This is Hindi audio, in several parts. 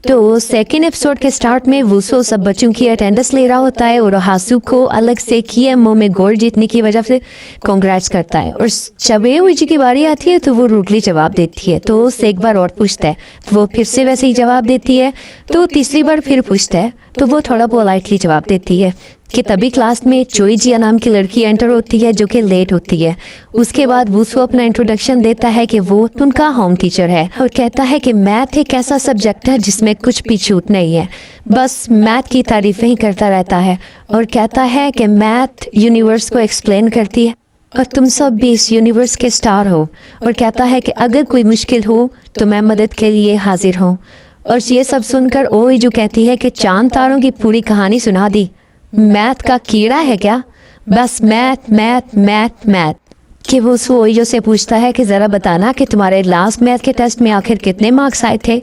तो सेकेंड एपिसोड के स्टार्ट में वूसो सब बच्चों की अटेंडेंस ले रहा होता है और हासू को अलग से कीएमओ में गोल्ड जीतने की वजह से कांग्रेट्स करता है। और जब उइजी की बारी आती है तो वो रूडली जवाब देती है, तो उससे एक बार और पूछता है तो वो फिर से वैसे ही जवाब देती है। तो तीसरी बार फिर पूछता है तो वो थोड़ा पोलाइटली जवाब देती है कि तभी क्लास में चोईजिया नाम की लड़की एंटर होती है जो कि लेट होती है। उसके बाद वूसो अपना इंट्रोडक्शन देता है कि वो उनका होम टीचर है और कहता है कि मैथ एक ऐसा सब्जेक्ट है जिसमें कुछ भी छूट नहीं है, बस मैथ की तारीफें ही करता रहता है और कहता है कि मैथ यूनिवर्स को एक्सप्लेन करती है और तुम सब भी इस यूनिवर्स के स्टार हो। और कहता है कि अगर कोई मुश्किल हो तो मैं मदद के लिए हाजिर हूँ। और ये सब सुनकर ओइजू कहती है कि चांद तारों की पूरी कहानी सुना दी, मैथ का कीड़ा है क्या, बस मैथ मैथ मैथ मैथ। कि वो ओइजो से पूछता है कि ज़रा बताना कि तुम्हारे लास्ट मैथ के टेस्ट में आखिर कितने मार्क्स आए थे।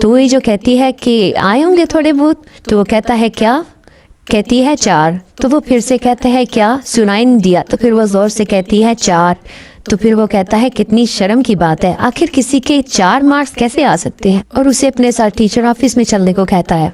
तो ओइजो कहती है कि आए होंगे थोड़े बहुत। तो वो कहता है क्या, कहती है 4। तो वो फिर से कहता है क्या, सुनाई नहीं दिया। तो फिर वो ज़ोर से कहती है 4। तो फिर वो कहता है कितनी शर्म की बात है, आखिर किसी के 4 मार्क्स कैसे आ सकते हैं। और उसे अपने साथ टीचर ऑफिस में चलने को कहता है।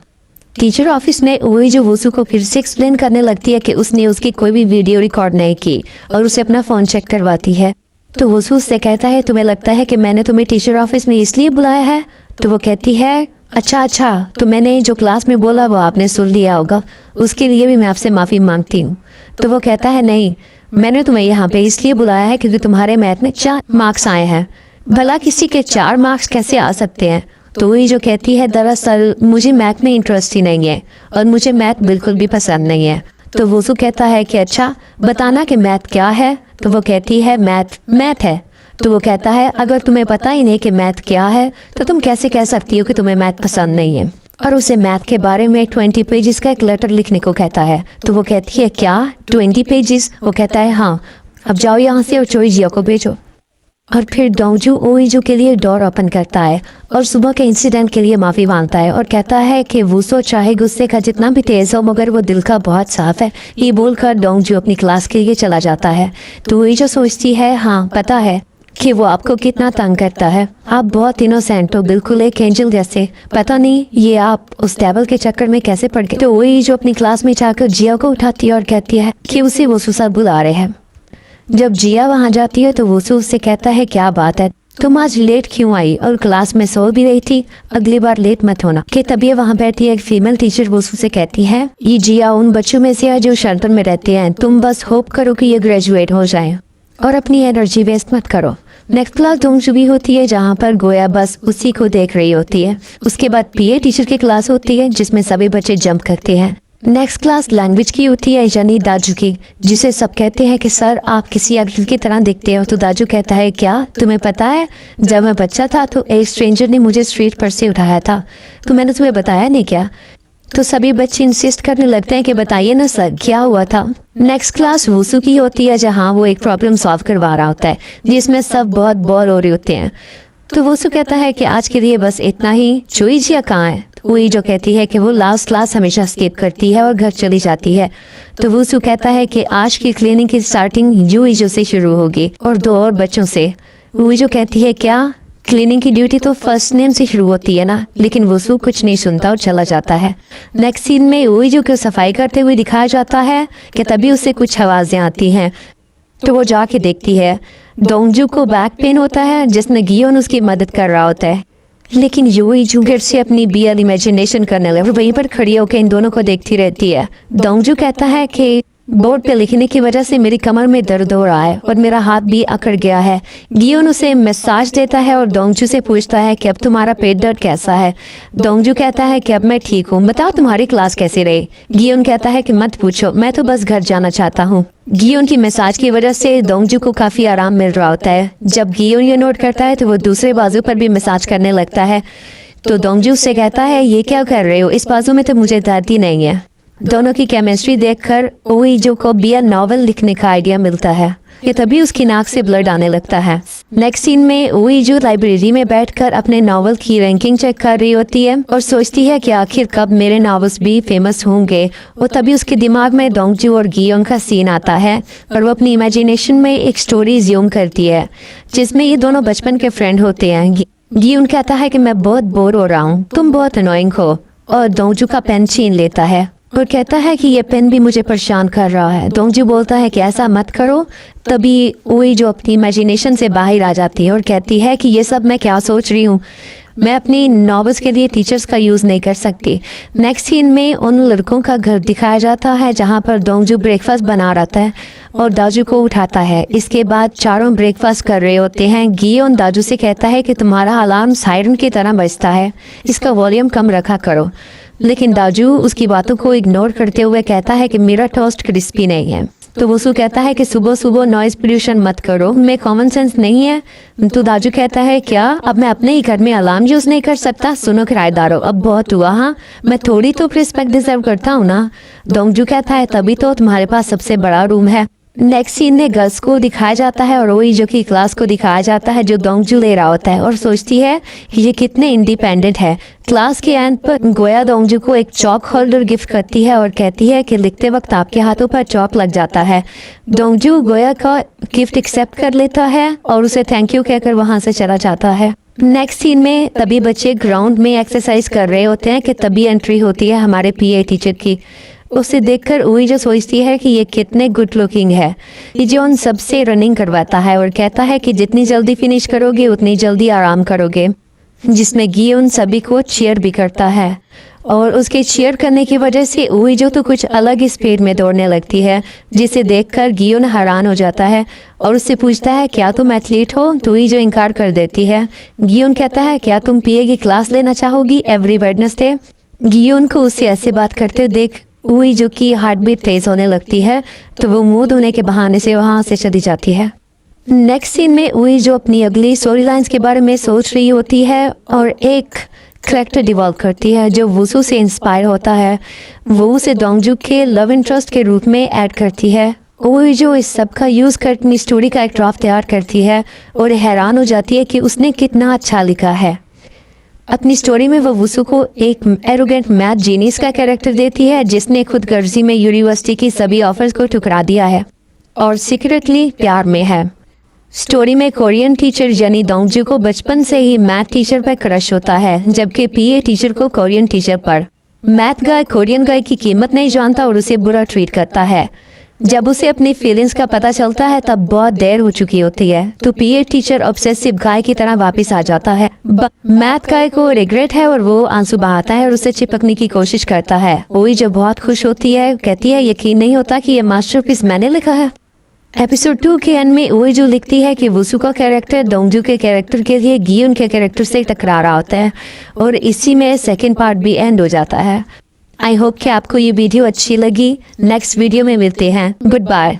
टीचर ऑफिस में ओइजो वूसू को फिर से एक्सप्लेन करने लगती है कि उसने उसकी कोई भी वीडियो रिकॉर्ड नहीं की और उसे अपना फ़ोन चेक करवाती है। तो वूसू उससे कहता है तुम्हें लगता है कि मैंने तुम्हें टीचर ऑफिस में इसलिए बुलाया है। तो वो कहती है अच्छा, तो मैंने जो क्लास में बोला वो आपने सुन लिया होगा, उसके लिए भी मैं आपसे माफ़ी मांगती हूँ। तो वो कहता है नहीं, मैंने तुम्हें यहाँ पे इसलिए बुलाया है क्योंकि तुम्हारे मैथ में 4 मार्क्स आए हैं, भला किसी के 4 मार्क्स कैसे आ सकते हैं। तो वही जो कहती है दरअसल मुझे मैथ में इंटरेस्ट ही नहीं है और मुझे मैथ बिल्कुल भी पसंद नहीं है। तो वूसू कहता है कि अच्छा बताना कि मैथ क्या है। तो वो कहती है मैथ है। तो वो कहता है अगर तुम्हें पता ही नहीं कि मैथ क्या है तो तुम कैसे कह सकती हो कि तुम्हें मैथ पसंद नहीं है। और उसे मैथ के बारे में 20 पेजेस का एक लेटर लिखने को कहता है। तो वो कहती है क्या 20 पेजेस। वो कहता है हाँ, अब जाओ यहाँ से और चोईजिया को भेजो। और फिर डोंगजू ओइजू के लिए डोर ओपन करता है और सुबह के इंसिडेंट के लिए माफ़ी मांगता है और कहता है कि वूसो चाहे गुस्से का जितना भी तेज़ हो मगर वो दिल का बहुत साफ है। ये बोलकर डोंगजू अपनी क्लास के लिए चला जाता है। तो ओइजू सोचती है हाँ पता है कि वो आपको कितना तंग करता है, आप बहुत इनोसेंट हो, बिल्कुल एक एंजल जैसे, पता नहीं ये आप उस टेबल के चक्कर में कैसे पड़ गए। तो ओइजू अपनी क्लास में जाकर जिया को उठाती है और कहती है कि उसे वूसू सर बुला रहे हैं। जब जिया वहाँ जाती है तो वूसू उससे कहता है क्या बात है, तुम आज लेट क्यों आई और क्लास में सो भी रही थी, अगली बार लेट मत होना। कि तभी वहाँ बैठी एक फीमेल टीचर वूसू से कहती है ये जिया उन बच्चों में से है जो शेल्टर में रहते हैं, तुम बस होप करो कि ये ग्रेजुएट हो जाए और अपनी एनर्जी वेस्ट मत करो। नेक्स्ट क्लास डोंगजू भी होती है जहाँ पर गोया बस उसी को देख रही होती है। उसके बाद पीए टीचर की क्लास होती है जिसमें सभी बच्चे जंप करते हैं। नेक्स्ट क्लास लैंग्वेज की होती है यानी दाजू की, जिसे सब कहते हैं कि सर आप किसी एक्टर की तरह दिखते हो। तो दाजू कहता है क्या तुम्हें पता है जब मैं बच्चा था तो एक स्ट्रेंजर ने मुझे स्ट्रीट पर से उठाया था, तो मैंने तुम्हें बताया नहीं क्या। तो सभी बच्चे इंसिस्ट करने लगते हैं कि बताइए ना सर क्या हुआ था। नेक्स्ट क्लास वूसू की होती है जहाँ वो एक प्रॉब्लम सॉल्व करवा रहा होता है जिसमें सब बहुत बोर हो रहे होते हैं। तो वूसू कहता है कि आज के लिए बस इतना ही, चोईजिया कहाँ है। वही जो कहती है कि वो लास्ट क्लास हमेशा स्किप करती है और घर चली जाती है। तो वूसू कहता है कि आज की क्लिनिक की स्टार्टिंग यूइजो से शुरू होगी और 2 और बच्चों से। वही जो कहती है क्या क्लीनिंग की ड्यूटी तो फर्स्ट नेम से शुरू होती है ना, लेकिन वूसू कुछ नहीं सुनता और चला जाता है। नेक्स्ट सीन में ओइजू को सफाई करते हुए दिखाया जाता है कि तभी उसे कुछ आवाज़ें आती हैं। तो वो जाके देखती है डोंगजू को बैक पेन होता है जिसमें गियोन उसकी मदद कर रहा होता है, लेकिन ओइजू फिर से अपनी बियर इमेजिनेशन करने लगे और वहीं पर खड़ी होकर इन दोनों को देखती रहती है। डोंगजू कहता है कि बोर्ड पे लिखने की वजह से मेरी कमर में दर्द हो रहा है और मेरा हाथ भी अकड़ गया है। गियोन उसे मसाज देता है और डोंगजू से पूछता है कि अब तुम्हारा पेट दर्द कैसा है। डोंगजू कहता है कि अब मैं ठीक हूँ, बताओ तुम्हारी क्लास कैसी रही। गियोन कहता है कि मत पूछो, मैं तो बस घर जाना चाहता हूँ। गियोन की मसाज की वजह से डोंगजू को काफ़ी आराम मिल रहा होता है। जब गियोन ये नोट करता है तो वो दूसरे बाजू पर भी मसाज करने लगता है। तो डोंगजू से कहता है ये क्या कर रहे हो, इस बाजू में तो मुझे दर्द ही नहीं है। दोनों की केमिस्ट्री देखकर ओइजू को बियर नॉवल लिखने का आइडिया मिलता है। ये तभी उसकी नाक से ब्लड आने लगता है। नेक्स्ट सीन में ओइजू लाइब्रेरी में बैठकर अपने नॉवल की रैंकिंग चेक कर रही होती है और सोचती है कि आखिर कब मेरे नॉवेल्स भी फेमस होंगे। और तभी उसके दिमाग में डोंगजू और गियोन का सीन आता है और वो अपनी इमेजिनेशन में एक स्टोरी ज्यूम करती है जिसमें ये दोनों बचपन के फ्रेंड होते हैं। गियोन कहता है कि मैं बहुत बोर हो रहा हूँ, तुम बहुत अनोइंग हो, और दोंगजू का पेन छीन लेता है और कहता है कि ये पेन भी मुझे परेशान कर रहा है। दोंगजू बोलता है कि ऐसा मत करो। तभी वही जो अपनी इमेजिनेशन से बाहर आ जाती है और कहती है कि ये सब मैं क्या सोच रही हूँ, मैं अपनी नॉवेल्स के लिए टीचर्स का यूज़ नहीं कर सकती। नेक्स्ट सीन में उन लड़कों का घर दिखाया जाता है जहाँ पर दोंगजू ब्रेकफास्ट बना रहा है और दाजू को उठाता है। इसके बाद चारों ब्रेकफास्ट कर रहे होते हैं। गियोन दाजू से कहता है कि तुम्हारा अलार्म सायरन की तरह बजता है, इसका वॉल्यूम कम रखा करो। लेकिन दाजू उसकी बातों को इग्नोर करते हुए कहता है कि मेरा टोस्ट क्रिस्पी नहीं है। तो वसू कहता है कि सुबह सुबह नॉइज़ पोल्यूशन मत करो, में कॉमन सेंस नहीं है। तो दाजू कहता है क्या अब मैं अपने ही घर में अलार्म यूज़ नहीं कर सकता? सुनो किराएदारों, अब बहुत हुआ, हाँ मैं थोड़ी तो रिस्पेक्ट डिजर्व करता हूँ ना। दोंगजू कहता है तभी तो तुम्हारे पास सबसे बड़ा रूम है। नेक्स्ट सीन में गर्ल्स को दिखाया जाता है और वही जो कि क्लास को दिखाया जाता है जो दोंगजू ले रहा होता है और सोचती है कि ये कितने इंडिपेंडेंट है। क्लास के एंड पर गोया दोंगजू को एक चॉक होल्डर गिफ्ट करती है और कहती है कि लिखते वक्त आपके हाथों पर चॉक लग जाता है। दोंगजू गोया का गिफ्ट एक्सेप्ट कर लेता है और उसे थैंक यू कहकर वहाँ से चला जाता है। नेक्स्ट सीन में तभी बच्चे ग्राउंड में एक्सरसाइज कर रहे होते हैं कि तभी एंट्री होती है हमारे पीए टीचर की। उसे देखकर वही जो सोचती है कि ये कितने गुड लुकिंग है। ये जो उन सबसे रनिंग करवाता है और कहता है कि जितनी जल्दी फिनिश करोगे उतनी जल्दी आराम करोगे, जिसमें गियोन सभी को चीयर भी करता है। और उसके चीयर करने की वजह से वही जो तो कुछ अलग ही स्पीड में दौड़ने लगती है, जिसे देखकर गियोन हैरान हो जाता है और उससे पूछता है क्या तुम एथलीट हो? तो वही जो इनकार कर देती है। गियोन कहता है क्या तुम पीए की क्लास लेना चाहोगी एवरी वेडनेसडे? गियोन को उससे ऐसे बात करते देख वही जो कि हार्ट बीट तेज होने लगती है, तो वो मुंह धोने के बहाने से वहाँ से चली जाती है। नेक्स्ट सीन में वही जो अपनी अगली स्टोरी लाइन्स के बारे में सोच रही होती है और एक करेक्टर डिवॉल्व करती है जो वुसू से इंस्पायर होता है। वो उसे दोंगजू के लव इंटरेस्ट के रूप में ऐड करती है। वही जो इस सब का यूज़ कर अपनी स्टोरी का एक ड्राफ्ट तैयार करती है और हैरान हो जाती है कि उसने कितना अच्छा लिखा है। अपनी स्टोरी में वो वुसू को एक एरोगेंट मैथ जीनियस का कैरेक्टर देती है जिसने खुद गर्जी में यूनिवर्सिटी की सभी ऑफर्स को ठुकरा दिया है और सीक्रेटली प्यार में है। स्टोरी में कोरियन टीचर यानी दोंगजू को बचपन से ही मैथ टीचर पर क्रश होता है, जबकि पीए टीचर को कोरियन टीचर पर। मैथ गाय कोरियन गाय की कीमत नहीं जानता और उसे बुरा ट्रीट करता है। जब उसे अपनी फीलिंग्स का पता चलता है तब बहुत देर हो चुकी होती है, तो पीए टीचर ऑब्सेसिव गाय की तरह वापस आ जाता है। मैथ गाय को रिग्रेट है और वो आंसू बहाता है और उसे चिपकने की कोशिश करता है। वही जो बहुत खुश होती है, कहती है यकीन नहीं होता कि ये मास्टरपीस मैंने लिखा है। एपिसोड 2 के एंड में वही जो लिखती है कि वुसू का कैरेक्टर दोंगजू के कैरेक्टर के लिए गियोन के कैरेक्टर से टकरा रहा होता है और इसी में सेकेंड पार्ट भी एंड हो जाता है। आई होप कि आपको ये वीडियो अच्छी लगी। नेक्स्ट वीडियो में मिलते हैं। Good bye.